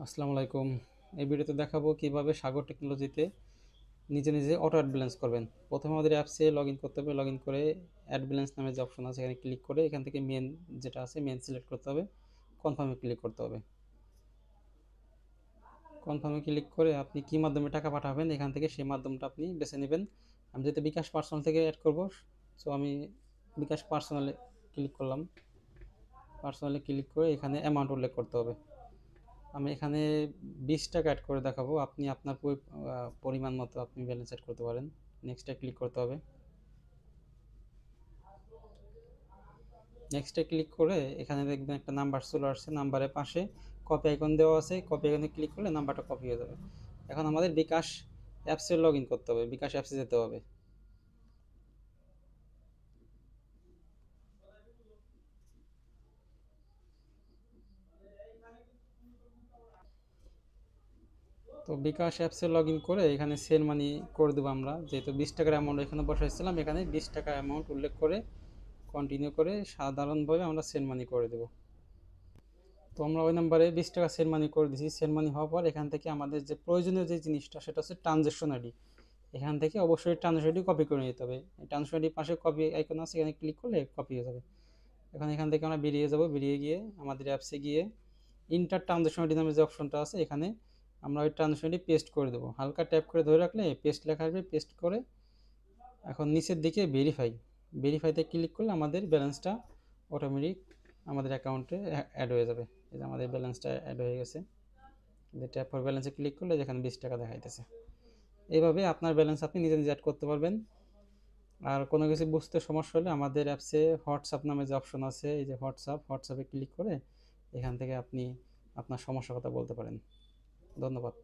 আসসালামু আলাইকুম। এই ভিডিওতে দেখাবো কিভাবে সাগর টেকনোলজিতে নিজে নিজে অটো অ্যাড ব্যালেন্স করবেন। প্রথমে আমাদের অ্যাপসে লগ ইন করতে হবে। লগ ইন করে অ্যাড ব্যালেন্স নামে যে অপশন আছে এখানে ক্লিক করে এখান থেকে মেন যেটা আছে মেন সিলেক্ট করতে হবে। কনফার্মে ক্লিক করতে হবে। কনফার্মে ক্লিক করে আপনি কি মাধ্যমে টাকা পাঠাবেন এখান থেকে সেই মাধ্যমটা আপনি বেছে নেবেন। আমি যেহেতু বিকাশ পার্সোনাল থেকে অ্যাড করব, সো আমি বিকাশ পার্সোনালে ক্লিক করলাম। পার্সোনালে ক্লিক করে এখানে অ্যামাউন্ট উল্লেখ করতে হবে। আমি এখানে 20 টাকা অ্যাড করে দেখাবো। আপনি আপনার পরিমাণ মতো আপনি ব্যালেন্স অ্যাড করতে পারেন। নেক্সটে ক্লিক করতে হবে। নেক্সটে ক্লিক করে এখানে দেখবেন একটা নাম্বার চলে আসছে। নাম্বারের পাশে কপি আইকন দেওয়া আছে। কপি আইকনে ক্লিক করলে নাম্বারটা কপি হয়ে যাবে। এখন আমাদের বিকাশ অ্যাপসে লগ ইন করতে হবে। বিকাশ অ্যাপসে যেতে হবে। তো বিকাশ অ্যাপসে লগ ইন করে এখানে সেন্ড মানি করে দেবো আমরা। যেহেতু 20 টাকার অ্যামাউন্ট এখানে বসাইছিলাম, এখানে 20 টাকা অ্যামাউন্ট উল্লেখ করে কন্টিনিউ করে সাধারণভাবে আমরা সেন্ড মানি করে দেবো। তো আমরা ওই নাম্বারে 20 টাকা সেন্ড মানি করে দিয়েছি। সেন্ড মানি হওয়ার পর এখান থেকে আমাদের যে প্রয়োজনীয় যে জিনিসটা সেটা হচ্ছে ট্রানজ্যাকশন আইডি। এখান থেকে অবশ্যই ট্রানজ্যাকশন আইডি কপি করে নিতে হবে। ট্রানজ্যাকশন আইডির পাশে কপি আইকন আছে, এখানে ক্লিক করলে কপি হয়ে যাবে। এখন এখান থেকে আমরা বেরিয়ে যাব। বেরিয়ে গিয়ে আমাদের অ্যাপসে গিয়ে ইন্টার ট্রানজ্যাকশন আইডি নামে যে অপশনটা আছে এখানে আমরা ওই ট্রানজ্যাকশন আইডি পেস্ট করে দেবো। হালকা ট্যাপ করে ধরে রাখলে পেস্ট লেখা আসবে। পেস্ট করে এখন নিচের দিকে ভেরিফাইতে ক্লিক করলে আমাদের ব্যালেন্সটা অটোমেটিক আমাদের অ্যাকাউন্টে অ্যাড হয়ে যাবে। এই যে আমাদের ব্যালেন্সটা অ্যাড হয়ে গেছে। যে ট্যাপ ফর ব্যালেন্সে ক্লিক করলে যেখানে 20 টাকা দেখাইতেছে। এইভাবে আপনার ব্যালেন্স আপনি নিজে নিজে অ্যাড করতে পারবেন। আর কোনো কিছু বুঝতে সমস্যা হলে আমাদের অ্যাপসে হোয়াটসঅ্যাপ নামে যে অপশন আছে, এই যে হোয়াটসঅ্যাপে ক্লিক করে এখান থেকে আপনি আপনার সমস্যার কথা বলতে পারেন। ধন্যবাদ।